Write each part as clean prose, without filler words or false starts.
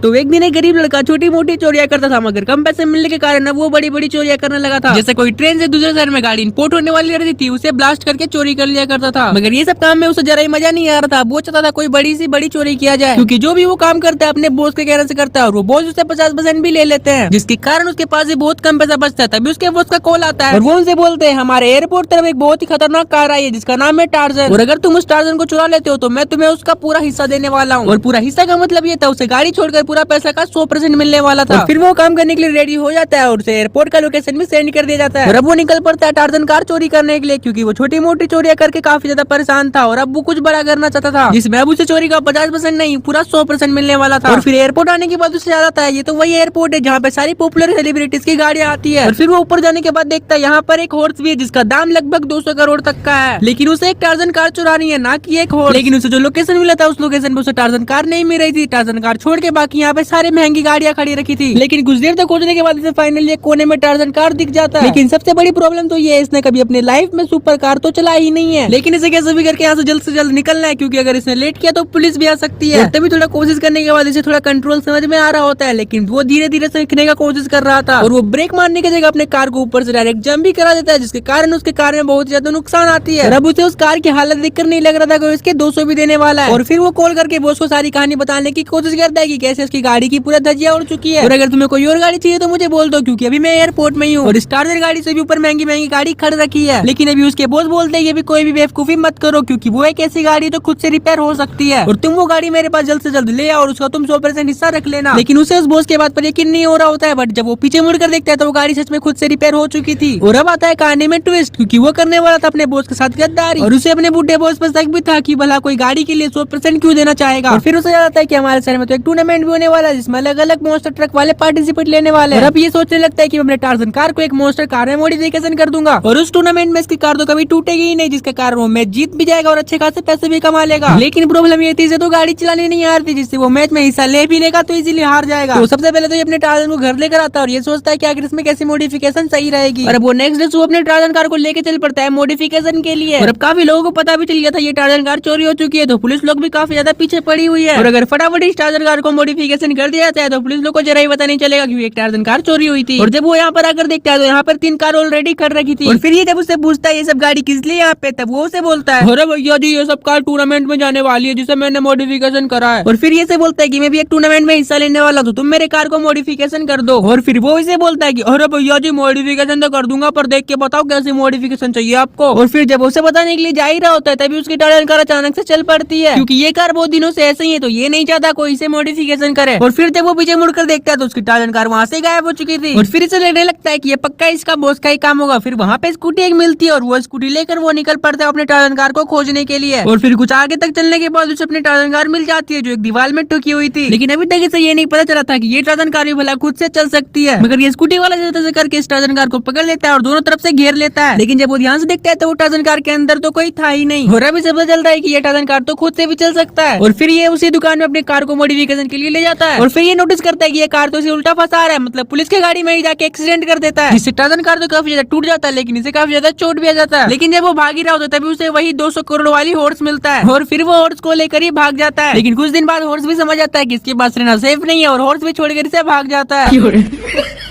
तो एक दिन एक गरीब लड़का छोटी मोटी चोरियां करता था, मगर कम पैसे मिलने के कारण वो बड़ी बड़ी चोरियां करने लगा था। जैसे कोई ट्रेन से दूसरे शहर में गाड़ी इंपोर्ट होने वाली रहती थी, उसे ब्लास्ट करके चोरी कर लिया करता था। मगर ये सब काम में उसे जरा ही मजा नहीं आ रहा था। वो चाहता था कोई बड़ी सी बड़ी चोरी किया जाए, क्योंकि जो भी वो काम करता है अपने बॉस के कहने से करता है और वो बॉस उससे 50% भी ले लेते हैं, जिसके कारण उसके पास बहुत कम पैसा बचता है। तभी उसके बॉस का कॉल आता है और वो उनसे बोलते हैं, हमारे एयरपोर्ट तरफ एक बहुत ही खतरनाक कार आई है जिसका नाम है टार्जन, और अगर तुम उस टार्जन को चुरा लेते हो तो मैं तुम्हें उसका पूरा हिस्सा देने वाला हूँ। और पूरा हिस्सा का मतलब ये था उसे गाड़ी छोड़कर पूरा पैसा का 100% मिलने वाला था। फिर वो काम करने के लिए रेडी हो जाता है और उसे एयरपोर्ट का लोकेशन भी सेंड कर दिया जाता है। और अब वो निकल पड़ता है टार्जन कार चोरी करने के लिए, क्योंकि वो छोटी मोटी चोरियां करके काफी ज्यादा परेशान था और अब वो कुछ बड़ा करना चाहता था, जिसमें अब उसे चोरी का 50% नहीं पूरा 100% मिलने वाला था। और फिर एयरपोर्ट आने के बाद उसे याद आता है ये तो वही एयरपोर्ट है जहाँ पे सारी पॉपुलर सेलिब्रिटीज की गाड़ियाँ आती है। और फिर वो ऊपर जाने के बाद देखता है यहाँ पर एक हॉर्स भी है जिसका दाम लगभग 200 करोड़ तक का है, लेकिन उसे एक टार्जन कार चुरानी है, ना कि एक हॉर्स। लेकिन उसे जो लोकेशन मिला था उस लोकेशन पे उसे टार्जन कार नहीं मिल रही थी। टार्जन कार छोड़ के बाकी यहाँ पे सारी महंगी गाड़ियाँ खड़ी रखी थी, लेकिन कुछ देर तक खोजने के बाद इसे फाइनली एक कोने में टार्जन कार दिख जाता है। लेकिन सबसे बड़ी प्रॉब्लम तो ये है, इसने कभी अपनी लाइफ में सुपर कार तो चलाई ही नहीं है। लेकिन इसे कैसे भी करके यहाँ से जल्द निकलना है, क्योंकि अगर इसने लेट किया तो पुलिस भी आ सकती है। तभी थोड़ा कोशिश करने के बाद इसे थोड़ा कंट्रोल समझ में आ रहा होता है, लेकिन वो धीरे धीरे सीखने का कोशिश कर रहा था और वो ब्रेक मारने की जगह अपने कार को ऊपर से डायरेक्ट जंप भी करा देता है, जिसके कारण उसके कार में बहुत ज्यादा नुकसान आती है। अब उसे उस कार की हालत देखकर नहीं लग रहा था कि इसके 200 भी देने वाला है। और फिर वो कॉल करके बॉस को सारी कहानी बताने की कोशिश करता है कि कैसे उसकी गाड़ी की पूरा धज्जियां उड़ चुकी है, और अगर तुम्हें कोई और गाड़ी चाहिए तो मुझे बोल दो, क्योंकि अभी मैं एयरपोर्ट में ही हूँ और टार्जन गाड़ी से भी ऊपर महंगी महंगी गाड़ी खड़ रखी है। लेकिन अभी उसके बॉस बोलते हैं कोई भी बेवकूफी मत करो, क्योंकि वो एक ऐसी गाड़ी जो खुद से रिपेयर हो सकती है और तुम वो गाड़ी मेरे पास जल्द से जल्द ले आओ और उसका तुम 100% हिस्सा रख लेना। लेकिन उसे उस बॉस के बात पर यकीन नहीं हो रहा होता है, बट जब वो पीछे मुड़कर देखता है तो वो गाड़ी सच में खुद से रिपेयर हो चुकी थी। और अब आता है कहानी में ट्विस्ट, क्योंकि वो करने वाला था अपने बॉस के साथ गद्दारी और उसे अपने बुढ़े बॉस पर शक भी था कि भला कोई गाड़ी के लिए 100% क्यों देना चाहेगा। और फिर उसे याद आता है कि हमारे शहर में तो एक टूर्नामेंट भी होने वाला है जिसमें अलग अलग मॉन्स्टर ट्रक वाले पार्टिसिपेट लेने वाले हैं। और अब ये सोचने लगता है कि मैं अपने टार्जन कार को एक मॉन्स्टर कार में मॉडिफिकेशन कर दूंगा और उस टूर्नामेंट में इसकी कार तो कभी टूटेगी ही नहीं, जिसके कारण वो मैच जीत भी जाएगा और अच्छे खासे पैसे भी कमा लेगा। लेकिन प्रॉब्लम ये थी इसे तो गाड़ी चलानी नहीं आ रही, जिससे वो मैच में हिस्सा ले भी लेगा तो इजीली हार जाएगा। तो सबसे पहले तो ये अपने टार्जन को घर लेकर आता है और ये सोचता है कि आखिर इसमें कैसी मॉडिफिकेशन सही रहेगी। और अब वो नेक्स्ट डे अपने टार्जन कार को लेके चल पड़ता है मॉडिफिकेशन के लिए। और अब काफी लोगों को पता भी चल गया था ये टार्जन कार चोरी हो चुकी है, तो पुलिस लोग भी काफी ज्यादा पीछे पड़ी हुई है। और अगर फटाफट इस टार्जन कार को मॉडिफिकेशन कर दिया जाता है तो पुलिस लोग को जरा ही पता नहीं चलेगा कि एक टार्जन कार चोरी हुई थी। और जब वो यहाँ पर आकर देखता है तो यहाँ पर 3 कार ऑलरेडी कर रखी थी। और फिर ये जब उससे पूछता है ये सब गाड़ी किस लिए यहाँ पे, तब वो उसे बोलता है, अरे भैया जी ये सब कार टूर्नामेंट में जाने वाली है जिसे मैंने मॉडिफिकेशन करा है। और फिर ये से बोलता है कि मैं भी एक टूर्नामेंट में हिस्सा लेने वाला हूं, तुम मेरे कार को मॉडिफिकेशन कर दो। और फिर वो इसे बोलता है कि अरे भैया जी मॉडिफिकेशन तो कर दूंगा, पर देख के बताओ कैसी मॉडिफिकेशन चाहिए आपको। और फिर जब उसे बताने के लिए जा ही रहा होता है तभी उसकी टार्जन कार अचानक से चल पड़ती है, क्योंकि ये कार बहुत दिनों से ऐसे ही है तो ये नहीं चाहता कोई इसे मॉडिफिकेशन करे। और फिर जब वो पीछे मुड़कर देखता है तो उसकी टार्जन कार वहाँ से गायब हो चुकी थी। और फिर इसे लगने लगता है कि ये पक्का इसका बॉस का ही काम होगा। फिर वहाँ पे स्कूटी एक मिलती है और वो स्कूटी लेकर वो निकल पड़ता है अपने टार्जन कार को खोजने के लिए। और फिर कुछ आगे तक चलने के बाद उसे अपनी टार्जन कार मिल जाती है जो एक दीवार में टुकी हुई थी। लेकिन अभी तक इसे ये नहीं पता चला था कि ये टार्जन कार भी भला खुद से चल सकती है, मगर ये स्कूटी वाला जैसे करके इस टार्जन कार को पकड़ लेता है और दोनों तरफ से घेर लेता है। लेकिन जब वो ध्यान से देखता है तो वो टार्जन कार के अंदर तो कोई था ही नहीं। और अभी पता चलता है कि ये टार्जन कार तो खुद से भी चल सकता है। और फिर ये उसी दुकान में अपनी कार को मॉडिफिकेशन के लिए ले जाता है और फिर ये नोटिस करता है कि ये कार तो इसे उल्टा फंसा रहा है, मतलब पुलिस की गाड़ी में ही जाके एक्सीडेंट कर देता है, जिससे टार्जन कार तो काफी ज्यादा टूट जाता है, लेकिन इसे काफी ज्यादा चोट भी आ जाता है। लेकिन जब वो भाग ही रहा होता है तभी उसे वही 200 करोड़ वाली हॉर्स मिलता है और फिर वो हॉर्स को लेकर ही भाग जाता है। लेकिन कुछ दिन बाद हॉर्स भी समझ आता है कि इसके पास रहना सेफ नहीं है और हॉर्स भी छोड़कर इसे भाग जाता है।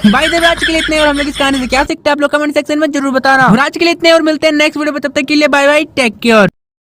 भाई देव आज के लिए इतने और हम लोग इस कहानी से क्या सीखते हैं आप लोग कमेंट सेक्शन में जरूर बताना। और आज के लिए इतने और मिलते हैं नेक्स्ट वीडियो में, तब तक के लिए बाय बाय, टेक केयर।